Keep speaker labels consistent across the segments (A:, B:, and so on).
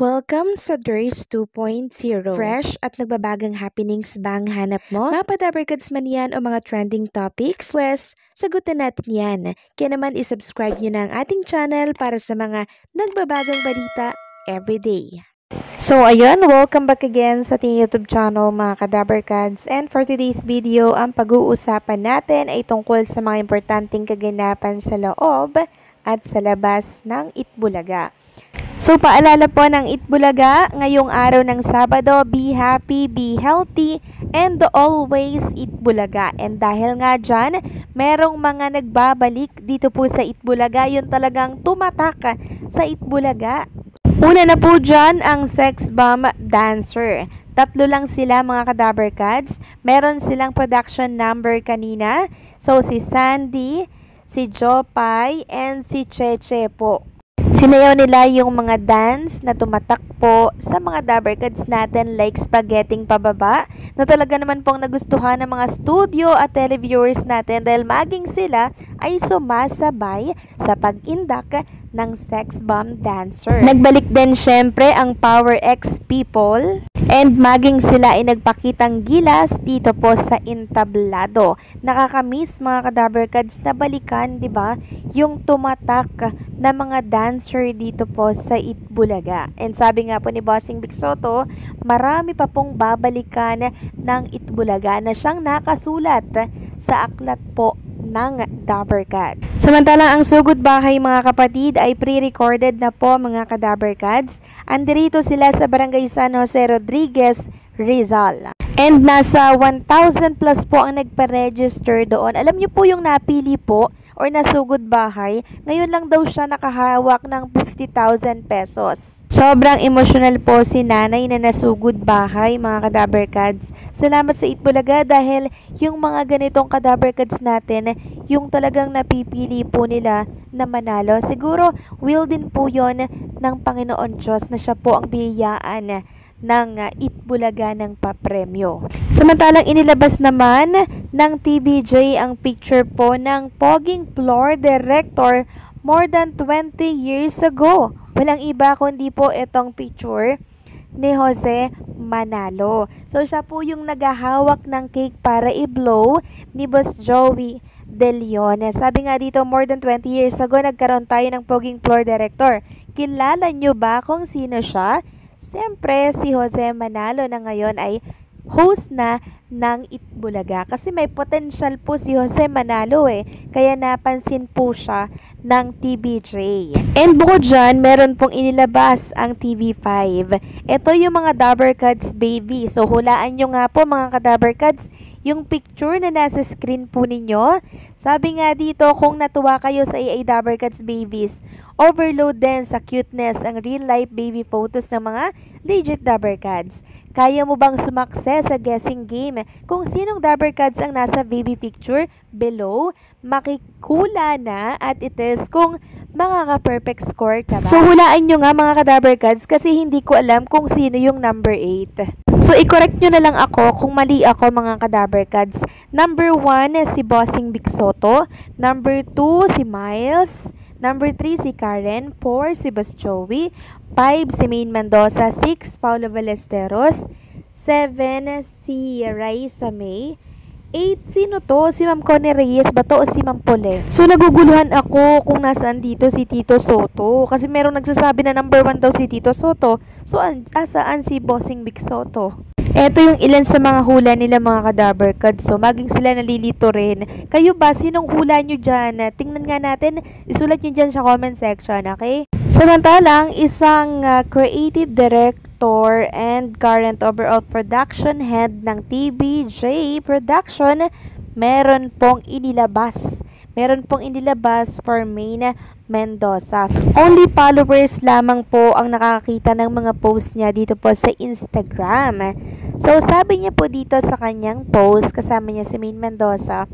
A: Welcome sa DRS 2.0. Fresh at nagbabagang happenings ba ang hanap mo? Mga padabarkads man yan o mga trending topics? Pues, sagutan natin yan. Kaya naman isubscribe nyo na ang ating channel para sa mga nagbabagang balita everyday. So ayun, welcome back again sa ating YouTube channel mga kadabarkads. And for today's video, ang pag-uusapan natin ay tungkol sa mga importanteng kaganapan sa loob at sa labas ng Itbulaga. So, paalala po ng Itbulaga, ngayong araw ng Sabado, be happy, be healthy, and always Itbulaga. And dahil nga dyan, merong mga nagbabalik dito po sa Itbulaga, yun talagang tumatak sa Itbulaga. Una na po dyan ang sex bomb dancer. Tatlo lang sila mga kadabarkads. Meron silang production number kanina. So, si Sandy, si Jopay, and si Cheche po. Sinayaw nila yung mga dance na tumatak po sa mga dabarkads natin like spaghetting pababa na talaga naman pong nagustuhan ng mga studio at televiewers natin dahil maging sila ay sumasabay sa pag-indak ng sex bomb dancer. Nagbalik din syempre ang Power X people and maging sila ay nagpakitang gilas dito po sa entablado. Nakakamiss mga kadabarkads na balikan, di ba? Yung tumatak na mga dancer dito po sa Itbulaga. And sabi nga po ni Bossing Vic Soto, marami pa pong babalikan ng Itbulaga na siyang nakasulat sa aklat po ng Dabarkad. Samantalang ang sugod bahay mga kapatid ay pre-recorded na po mga kadabarkads. Andirito sila sa Barangay San Jose Rodriguez, Rizal. And nasa 1,000 plus po ang nagpa-register doon. Alam niyo po yung napili po or nasugod bahay, ngayon lang daw siya nakahawak ng 50,000 pesos. Sobrang emotional po si nanay na nasugod bahay mga kadabarkads. Salamat sa Itbulaga dahil yung mga ganitong kadabarkads natin, yung talagang napipili po nila na manalo. Siguro will din po yon ng Panginoon Diyos na siya po ang biyayaan ng Itbulaga ng papremyo. Samantalang inilabas naman ng TVJ ang picture po ng poging floor director more than 20 years ago. Walang iba kundi po itong picture ni Jose Manalo. So siya po yung naghahawak ng cake para i-blow ni Boss Joey De Leon. Sabi nga dito, more than 20 years ago nagkaroon tayo ng poging floor director. Kilala nyo ba kung sino siya? Siyempre, si Jose Manalo na ngayon ay host na ng Itbulaga. Kasi may potential po si Jose Manalo kaya napansin po siya ng TVJ. And bukod dyan, meron pong inilabas ang TV5. Ito yung mga Dabarkads baby. So hulaan nyo nga po mga kadabarkads yung picture na nasa screen po ninyo. Sabi nga dito, kung natuwa kayo sa AA Dabarkads babies, overload din sa cuteness ang real-life baby photos ng mga legit Dabarkads. Kaya mo bang sumakses sa guessing game kung sinong Dabarkads ang nasa baby picture? Below, makikula na at itis kung makaka-perfect score ka ba. So, hulaan nyo nga mga kadabarkads kasi hindi ko alam kung sino yung number 8. So, i-correct nyo na lang ako kung mali ako mga kadabarkads. Number 1 si Bossing Vic Soto. Number 2 si Miles. Number 3 si Karen. 4 si Boss Joey. 5 si Maine Mendoza. 6 Paulo Ballesteros. 7 si Raisa May. 8 sino to? Si Ma'am Connie Reyes ba to o si Ma'am Pole? So naguguluhan ako kung nasaan dito si Tito Soto. Kasi merong nagsasabi na number 1 daw si Tito Soto. So asaan si Bossing Vic Soto? Ito yung ilan sa mga hula nila mga kadabarkads. So maging sila nalilito rin. Kayo ba? Sinong hula nyo dyan? Tingnan nga natin. Isulat nyo dyan sa comment section, okay? Samantalang, isang creative director and current overall production head ng TVJ Production, meron pong inilabas. Meron pong inilabas for Maine Mendoza. Only followers lamang po ang nakakita ng mga post niya dito po sa Instagram. So, sabi niya po dito sa kanyang post, kasama niya si Maine Mendoza,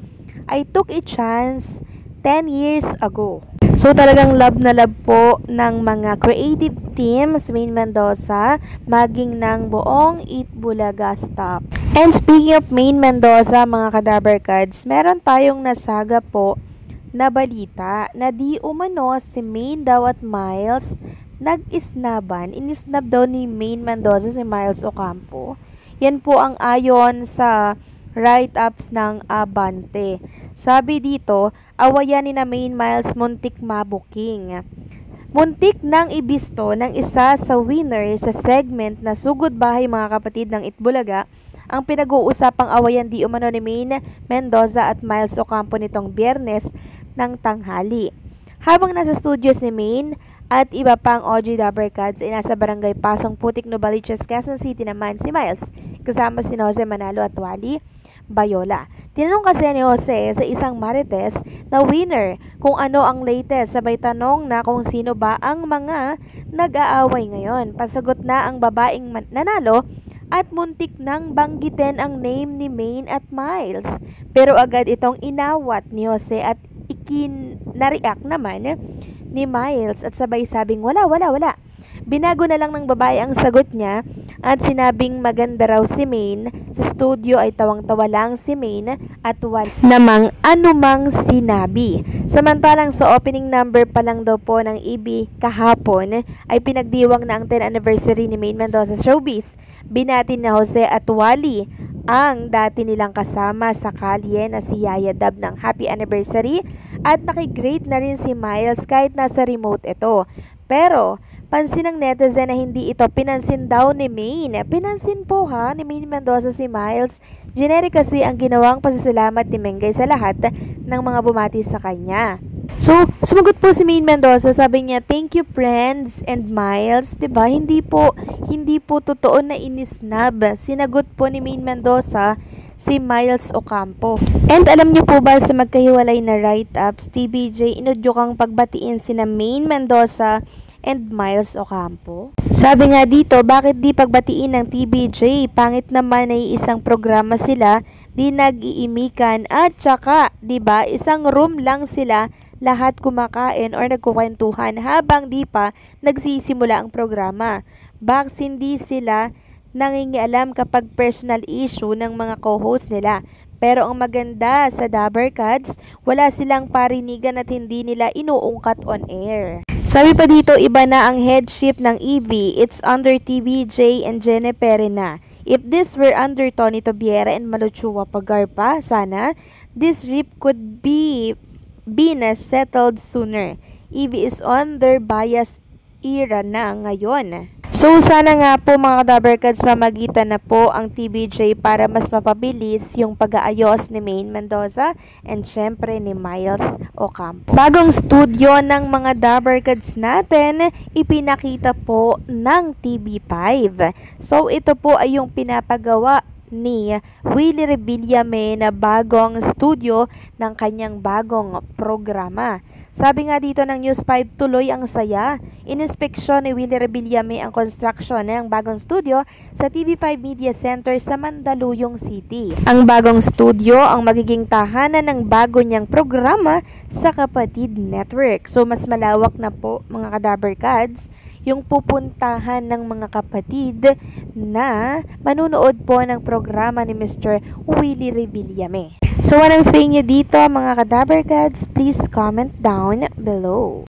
A: I took a chance 10 years ago. So talagang love na love po ng mga creative team si Maine Mendoza, maging ng buong Itbulaga staff. And speaking of Maine Mendoza mga kadabarkads, meron tayong nasaga po na balita na di umano si Maine daw at Miles inisnab daw ni Maine Mendoza si Miles Ocampo. Yan po ang ayon sa write-ups ng Abante. Sabi dito, awayan ni na Maine Miles muntik mabuking. Muntik nang ibisto ng isa sa winner sa segment na Sugod Bahay Mga Kapatid ng Itbulaga ang pinag-uusapang awayan di umano ni Maine Mendoza at Miles Ocampo nitong Biyernes ng tanghali. Habang nasa studio si Maine at iba pang OG Dabbercats ay nasa barangay Pasong Putik, Novaliches, Quezon City naman si Miles kasama si Jose Manalo at Wally Bayola. Tinanong kasi ni Jose sa isang Marites na winner kung ano ang latest, sabay tanong na kung sino ba ang mga nag-aaway ngayon. Pasagot na ang babaeng nanalo at muntik nang banggitin ang name ni Maine at Miles. Pero agad itong inawat ni Jose at na-react naman ni Miles at sabay sabing wala. Binago na lang ng babae ang sagot niya at sinabing maganda raw si Maine. Sa studio ay tawang-tawa lang si Maine at wala namang anumang sinabi. Samantalang sa opening number pa lang daw po ng EB kahapon ay pinagdiwang na ang 10th anniversary ni Maine Mendoza Showbiz. Binati na Jose at Wally ang dati nilang kasama sa kalye na si Yaya Dab ng happy anniversary at nakigrate na rin si Miles kahit nasa remote ito. Pero pansin ng netizen na hindi ito pinansin daw ni Maine. Pinansin po ni Maine Mendoza si Miles. Generic kasi ang ginawang pasasalamat ni Mengay sa lahat ng mga bumati sa kanya. So, sumagot po si Maine Mendoza, sabi niya, thank you friends and Miles. Diba? Hindi po totoo na inisnab. Sinagot po ni Maine Mendoza si Miles Ocampo. And alam niyo po ba sa magkahiwalay na write-ups, TBJ, inudyokang pagbatiin sina Maine Mendoza and Miles Ocampo? Sabi nga dito, bakit di pagbatiin ng TBJ? Pangit naman ay isang programa sila, di nag-iimikan at saka, di ba, isang room lang sila, lahat kumakain or nagkukwentuhan habang di pa nagsisimula ang programa. Bakit hindi sila nangingialam kapag personal issue ng mga co-host nila? Pero ang maganda sa Dabbercats, wala silang parinigan at hindi nila inuungkat on air. Sabi pa dito, iba na ang headship ng EB. It's under TBJ and Jene Perena. If this were under Tony Tobiera and Maluchua Pagarpa, sana, this rip could be na settled sooner. EB is on their bias era na ngayon. So sana nga po mga Dabbercats mamagitan na po ang TBJ para mas mapabilis yung pag-aayos ni Maine Mendoza and syempre ni Miles Ocampo. Bagong studio ng mga Dabbercats natin ipinakita po ng TV5. So ito po ay yung pinapagawa ni Willie Revillame na bagong studio ng kanyang bagong programa. Sabi nga dito ng News 5, tuloy ang saya. Ininspeksyon ni Willie Revillame ang construction ng bagong studio sa TV5 Media Center sa Mandaluyong City. Ang bagong studio ang magiging tahanan ng bago niyang programa sa Kapatid Network. So mas malawak na po mga Dabbercats yung pupuntahan ng mga kapatid na manunood po ng programa ni Mr. Willie Revillame. So, anong sa inyo dito mga Dabbercats? Please comment down below.